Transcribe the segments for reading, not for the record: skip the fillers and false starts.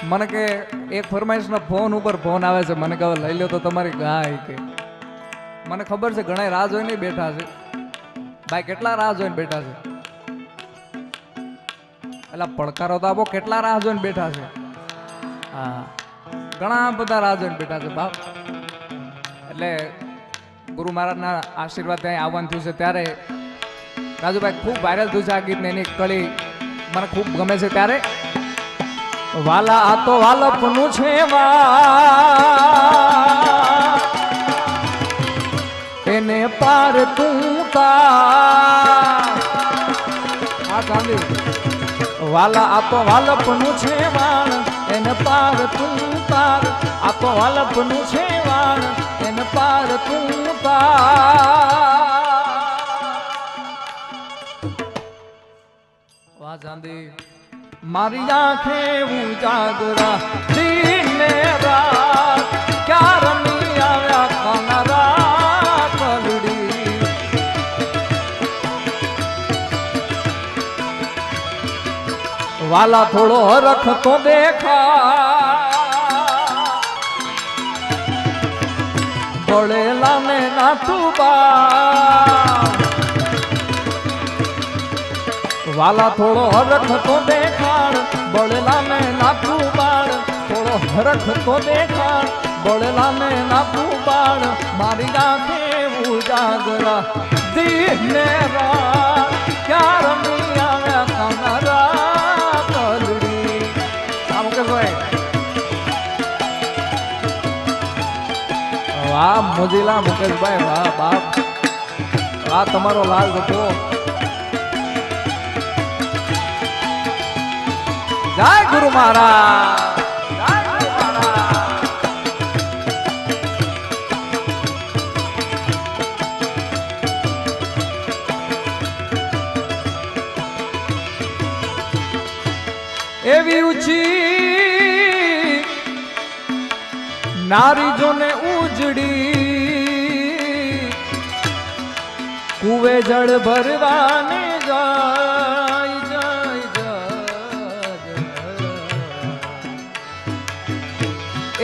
મને કે એક ફરમાઈશનો ફોન ઉપર ફોન આવે છે, મને કહે લઈ લો તો તમારી ગાય કે મને ખબર છે ઘણા રાહ જોઈને બેઠા છે ભાઈ, કેટલા રાહ જોઈને બેઠા છે, એટલે પડકારો તો આપો, કેટલા રાહ જોઈને બેઠા છે, હા ઘણા બધા રાહ જોઈને બેઠા છે બાપ. એટલે ગુરુ મહારાજના આશીર્વાદ ત્યાં આવવાનું થયું છે ત્યારે રાજુભાઈ ખૂબ વાયરલ થયું છે આ ગીત ને એની કળી મને ખૂબ ગમે છે. ત્યારે વાલા આ તો વાલપનું છે એને પાર તું તાર, આ ચાંદી વાલા આ તો વાલપનું છે વાણ એને પાર તું તાર, આ તો વાલપનું છે વાણ એને પાર તું તાર. વાહ ચાંદી મારી આંખે ઉજાગરા દિન ને રાત ક્યાં રમી આવ્યા કનરા કલડી, વાલા થોડો હરખ તો દેખા ભળેલા ને નાતું બા, વાલા થોડો હરખ તો દેખાડ બળેલા ને નાખું બાળ, થોડો હરખ તો દેખાડ બળેલા ને નાખું બાળ, મારી આંખે ઉજાગરા દિન ને રાત ક્યાં રમી આવ્યા કનરા કલડી. આમ કે ભાઈ વાહ મોજીલા મુકેશભાઈ, વાહ બાપ, વાહ તમારો લાલ હતો. જય ગુરુ મહારાજ, જય ગુરુ મહારાજ. એવી ઊંચી નારી જોને ઉજડી કુવે જળ ભરવાને જાય જાય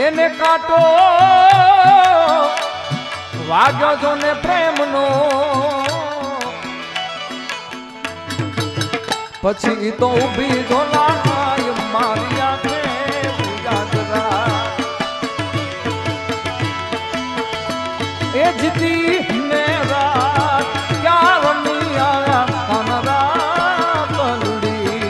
એને કાંટો વાગ્યો જો ને પ્રેમનો, પછી તો ઊભી જો લાય મારી આંખે ઉજાગરા એ જીતી ને રાત ક્યાં રમી આવ્યા કનરા કલડી,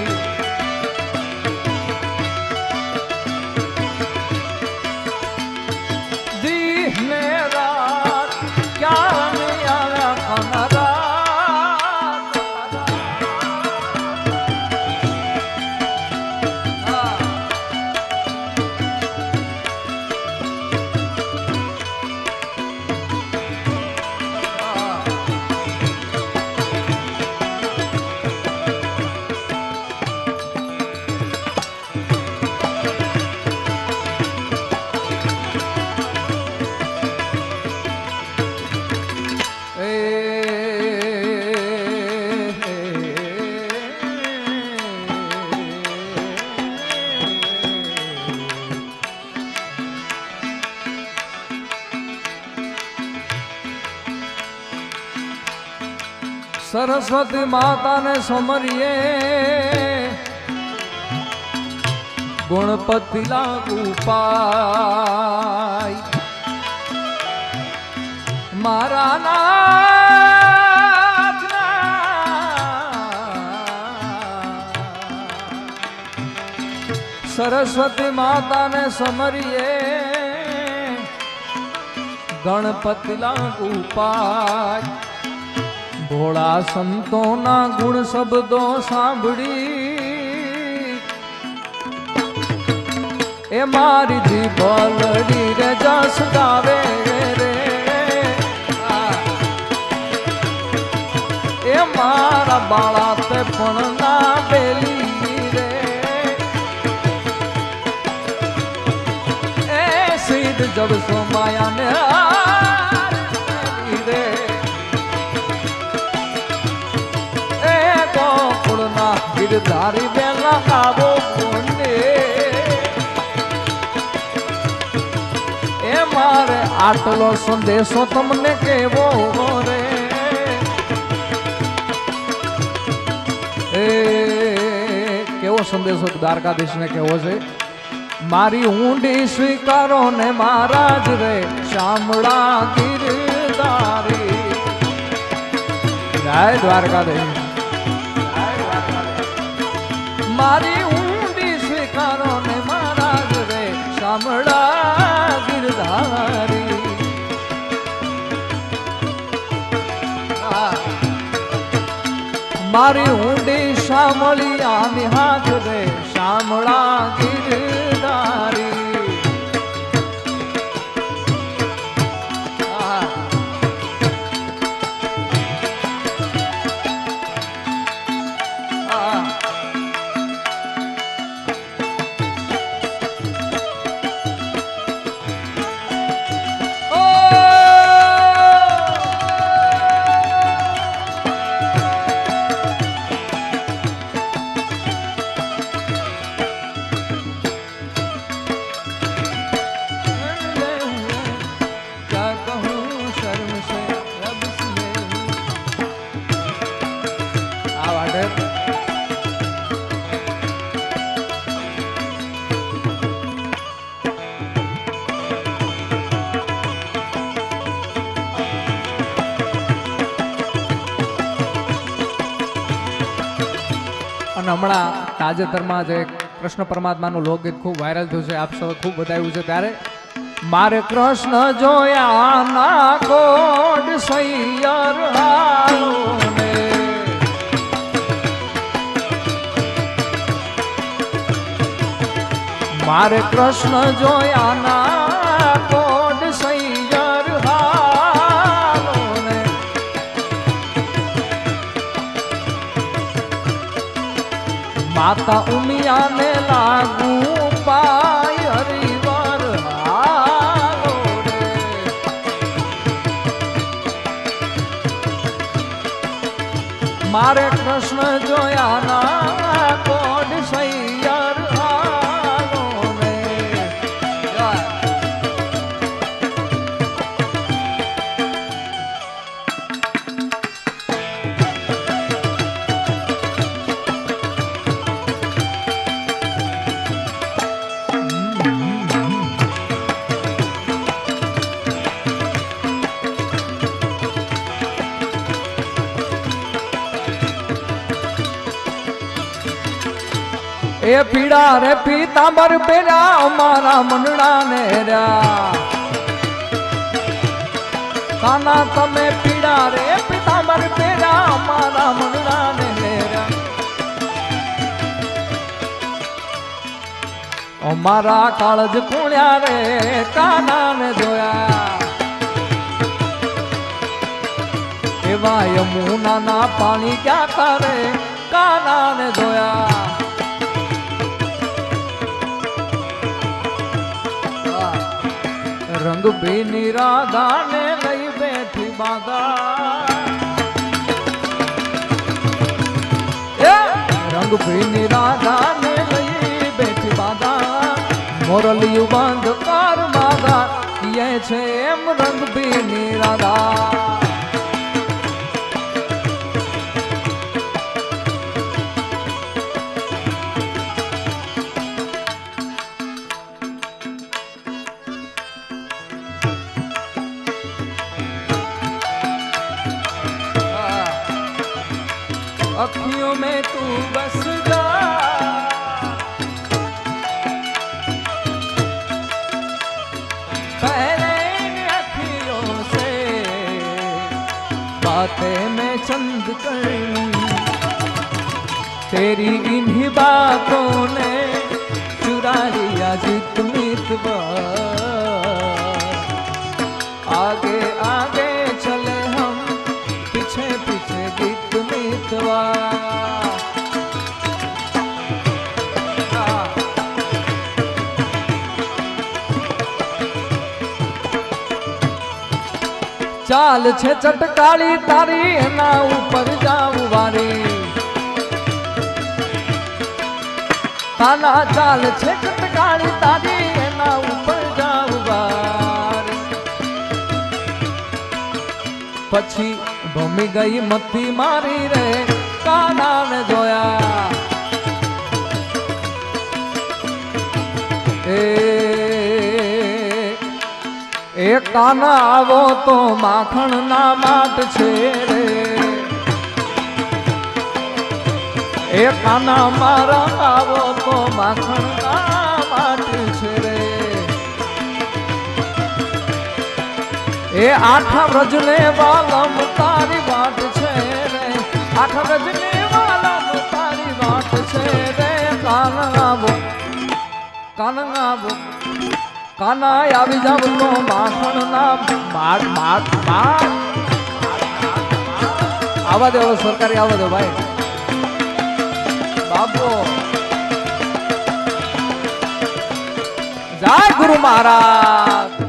ને રાત ક્યાં રમી આવ્યા કનરા. સરસ્વતી માતાને સમરીએ ગુણપતિ લાગુ પાય, મારા નાથ સરસ્વતી માતાને સમરીએ ગણપતિ લાગુ પાય, ભોળા સંતોના ગુણ શબ્દો સાંભળી એ મારી જીભલડી રે જસ ગાવે રે, એ મારા બાળા તે પણ ના બેલી રે, એ સિદ્ધ જબ સોમાયા ને રે, ગિરધારી બેલા આવો કોને આટલો સંદેશો તમને કેવો રે એ કેવો સંદેશો દ્વારકાધીશ ને કેવો છે મારી ઊંડી સ્વીકારો ને મહારાજ રે શામળા ગિરધારી જય દ્વારકાધીશ મારી ઊંડી સ્વીકારો ને મહારાજ રે શામળા ગિરધારી મારી ઊંડી શામળિયાની હાથ રે શામળા ગિરધારી અને હમણાં તાજેતરમાં જે કૃષ્ણ પરમાત્માનું લોકગીત ખૂબ વાયરલ થયું છે આપ સૌ ખૂબ બતાવ્યું છે ત્યારે મારે કૃષ્ણ જોયા ના કોડ સૈયર હાલો ને મારે કૃષ્ણ જોયા ના કોડ સૈયર હાલો ને માતા ઉમિયાને લાગુ પાય હરિવાર હાલો રે મારે કૃષ્ણ જોયા ના કોડ સૈયર હાલો રે એ પીડા રે પીતાંબર પેરા અમારા મનડા ને રહ્યા કાના તમે પીડા રે પીતાંબર પેરા અમારા મનડા ને રહ્યા અમારા કાળજ કુણ્યા રે કાના ને જોયા એવા યમુના ના પાણી ક્યાં કરે કાના ને જોયા રંગ બેની રાધા ને લઈ બેઠી બાધા રંગ બેની રાધા ને લઈ બેઠી બાધા મોરલિયું બંધ કર માગા એ છે એમ રંગ બેની રાધા अखियों में तू बस जा पहले इन अखियों से बातें में चंद कर तेरी इन्हीं बातों ने चुरा लिया जित मितवा आगे आगे चले हम पीछे पीछे गीत मितवा ચાલ છે ચટકાળી તારી એના ઉપર જાઉં વારી તાના ચાલ છે ચટકાળી તારી એના ઉપર જાઉં વારી પછી ભમી ગઈ મતી મારી રે કાનાને જોયા એ કાના આવો તો માખણ ના માટ છે રે એ કાના મારા આવો તો માખણ ના માટ છે રે એ આઠા વ્રજને વાલમ તારી વાટ છે રે આઠા વ્રજને વાલમ તારી વાટ છે રે કાના આવો કાના આવી જાવ તો માખણ ના માટ માટ માટ આવા દો સરકારી આવા દો ભાઈ બાપો જય ગુરુ મહારાજ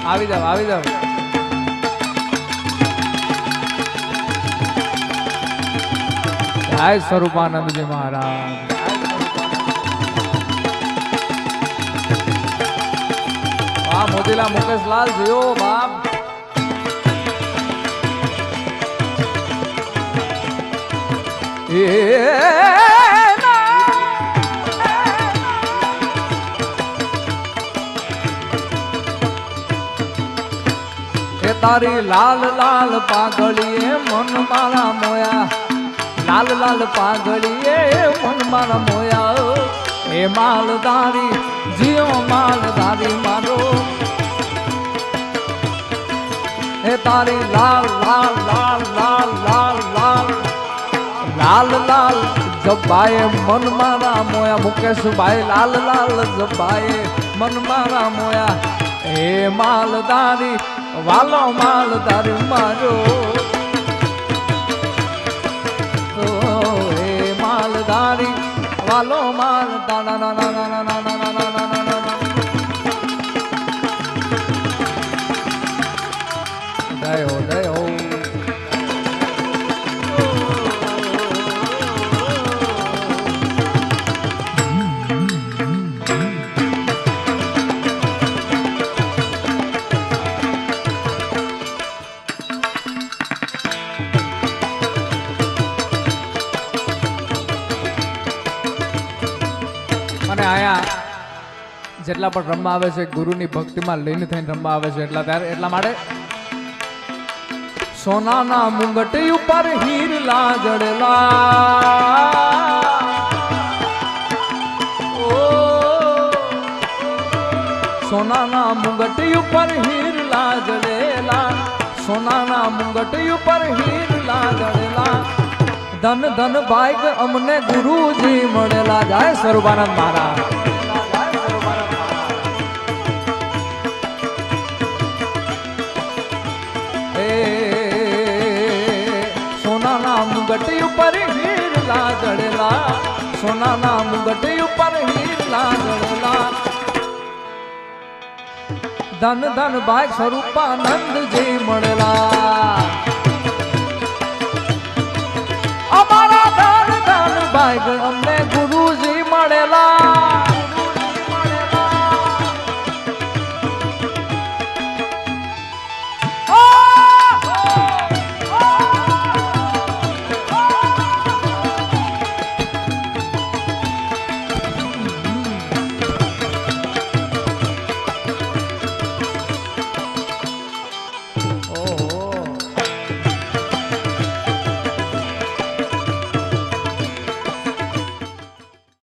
આવી જાવ આવી જાવ જય સ્વરૂપાનંદજી મહારાજ વાહ મોદીલા મુકેશલાલ જીઓ બાપ તારી લાલ લાલ પાઘડીએ મન મારા મોયા લાલ લાલ પાઘડીએ મન મારા મોયા એ માલધારી જીઓ માલધારી મારો એ તારી લાલ લાલ લાલ લાલ લાલ લાલ લાલ લાલ જબ્બાએ મન મારા મોયા મુકેશભાઈ લાલ લાલ જબ્બાએ મન મારા મોયા એ માલધારી વાલો માલધારી મારો તો એ માલધારી વાલો માલ દાના ના ના ના ના ના ના ના ના ના દયો દયો અને આયા જેટલા પણ રમવા આવે છે ગુરુની ભક્તિમાં લીન થઈને રમવા આવે છે એટલા માટે સોનાના મુંગટ ઉપર હીરલા જડેલા સોનાના મુંગટ ઉપર હીરલા જડેલા સોનાના મુંગટ ઉપર હીરલા જડેલા ધન ધન ભાગ અમને ગુરુજી મળેલા જય સ્વરૂપાનંદ મહારાજ એ સોનાના મુગટ ઉપર હીરલા જડેલા સોનાના મુગટ ઉપર હીરલા જડેલા ધન ધન ભાગ સ્વરૂપાનંદજી મળેલા અમારા ધન ધન ભાગ